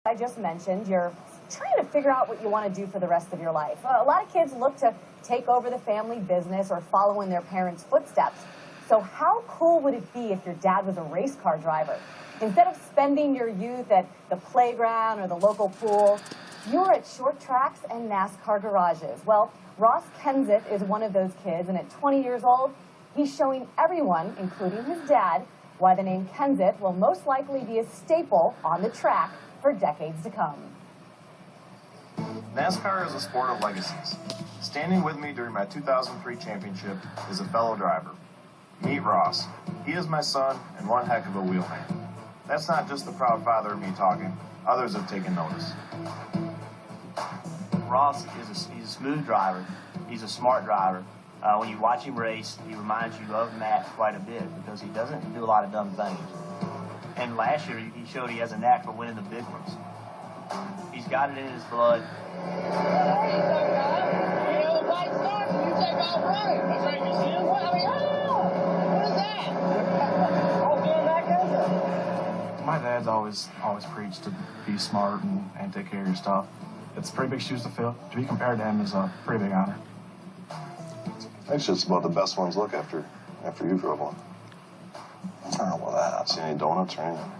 I just mentioned, you're trying to figure out what you want to do for the rest of your life. A lot of kids look to take over the family business or follow in their parents' footsteps. So how cool would it be if your dad was a race car driver? Instead of spending your youth at the playground or the local pool, you're at short tracks and NASCAR garages. Well, Ross Kenseth is one of those kids, and at 20 years old, he's showing everyone, including his dad, why the name Kenseth will most likely be a staple on the track for decades to come. NASCAR is a sport of legacies. Standing with me during my 2003 championship is a fellow driver. Meet Ross. He is my son and one heck of a wheelman. That's not just the proud father of me talking. Others have taken notice. Ross he's a smooth driver. He's a smart driver. When you watch him race, he reminds you of Matt quite a bit because he doesn't do a lot of dumb things. And last year, he showed he has a knack for winning the big ones. He's got it in his blood. My dad's always preached to be smart and take care of your stuff. It's pretty big shoes to fill. To be compared to him is a pretty big honor. Actually, it's about the best ones look after you drove one. What's wrong with that? Not see any donuts or anything.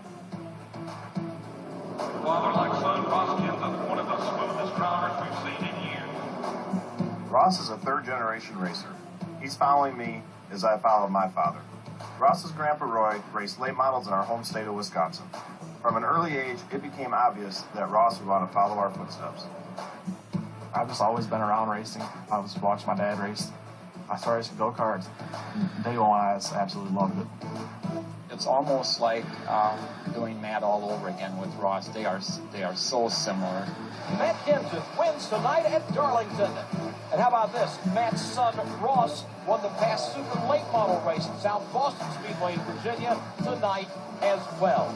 Father like son, Ross Kenseth, one of the smoothest drivers we've seen in years. Ross is a third-generation racer. He's following me as I followed my father. Ross's grandpa Roy raced late models in our home state of Wisconsin. From an early age, it became obvious that Ross would want to follow our footsteps. I've just always been around racing. I was watching my dad race. I started racing go-karts. Day one, I just absolutely loved it. It's almost like doing Matt all over again with Ross. They are so similar. Matt Kenseth wins tonight at Darlington. And how about this? Matt's son Ross won the past super late model race at South Boston Speedway in Virginia tonight as well.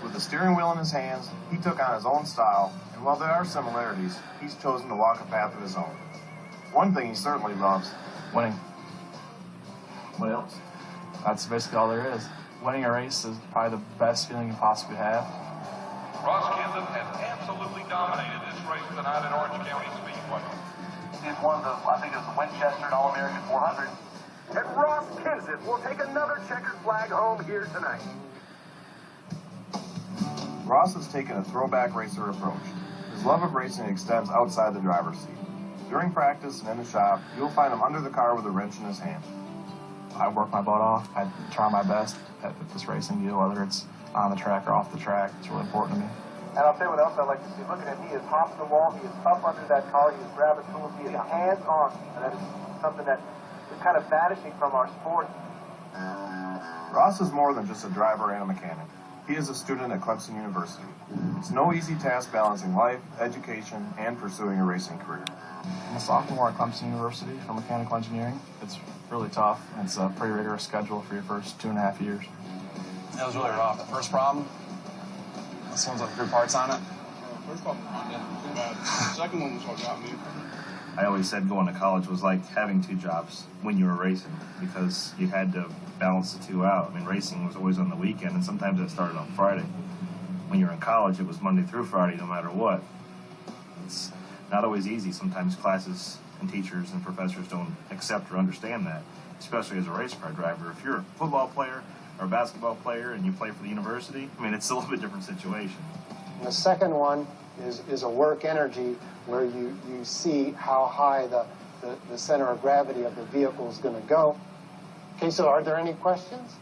With the steering wheel in his hands, he took on his own style, and while there are similarities, he's chosen to walk a path of his own. One thing he certainly loves: winning. What else? That's basically all there is. Winning a race is probably the best feeling you possibly have. Ross Kenseth has absolutely dominated this race tonight at Orange County Speedway. He's won the, I think it's the Winchester All-American 400. And Ross Kenseth will take another checkered flag home here tonight. Ross has taken a throwback racer approach. His love of racing extends outside the driver's seat. During practice and in the shop, you'll find him under the car with a wrench in his hand. I work my butt off. I try my best at this racing deal, whether it's on the track or off the track. It's really important to me. And I'll tell you what else I like to see. Look at him. He is hopping the wall. He is up under that car. He is grabbing tools. He is hands-on. And that is something that is kind of vanishing from our sport. Ross is more than just a driver and a mechanic. He is a student at Clemson University. It's no easy task balancing life, education, and pursuing a racing career. I'm a sophomore at Clemson University for mechanical engineering. It's really tough. It's a pretty rigorous schedule for your first 2.5 years. That was really rough. The first problem, this one's like 3 parts on it. First problem, too bad. The second one was what got me. I always said going to college was like having 2 jobs when you were racing because you had to balance the 2 out. I mean, racing was always on the weekend, and sometimes it started on Friday. When you were in college, it was Monday through Friday, no matter what. It's not always easy. Sometimes classes and teachers and professors don't accept or understand that, especially as a race car driver. If you're a football player or a basketball player and you play for the university, I mean, it's a little bit different situation. And the second one is a work energy where you see how high the center of gravity of the vehicle is going to go. Okay, so are there any questions?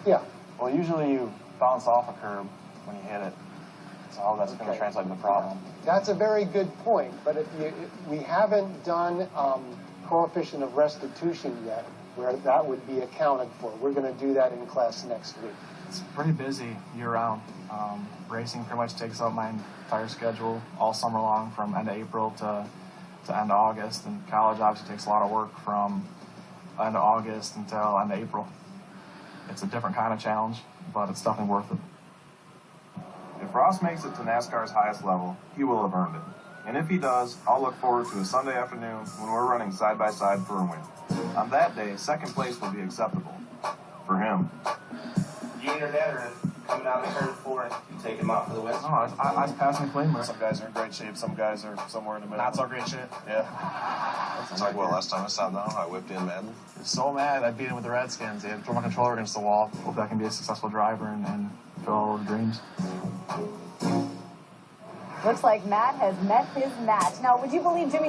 Yeah. Well, usually you bounce off a curb when you hit it. So how that's going to translate to the problem. That's a very good point, but we haven't done coefficient of restitution yet, where that would be accounted for. We're going to do that in class next week. It's pretty busy year-round. Racing pretty much takes up my entire schedule all summer long from end of April to end of August, and college obviously takes a lot of work from end of August until end of April. It's a different kind of challenge, but it's definitely worth it. If Ross makes it to NASCAR's highest level, he will have earned it. And if he does, I'll look forward to a Sunday afternoon when we're running side by side for a win. On that day, second place will be acceptable. For him. You and your dad are in coming out of turn 4 and taking him out for the win? No, I was passing clean. Some guys are in great shape. Some guys are somewhere in the middle. Not so great shit. Yeah. Talk about last time I sat down, I whipped in Madden. I'm so mad I beat him with the Redskins. They threw my controller against the wall. Hope I can be a successful driver and fulfill all those dreams. Looks like Matt has met his match. Now, would you believe Jimmy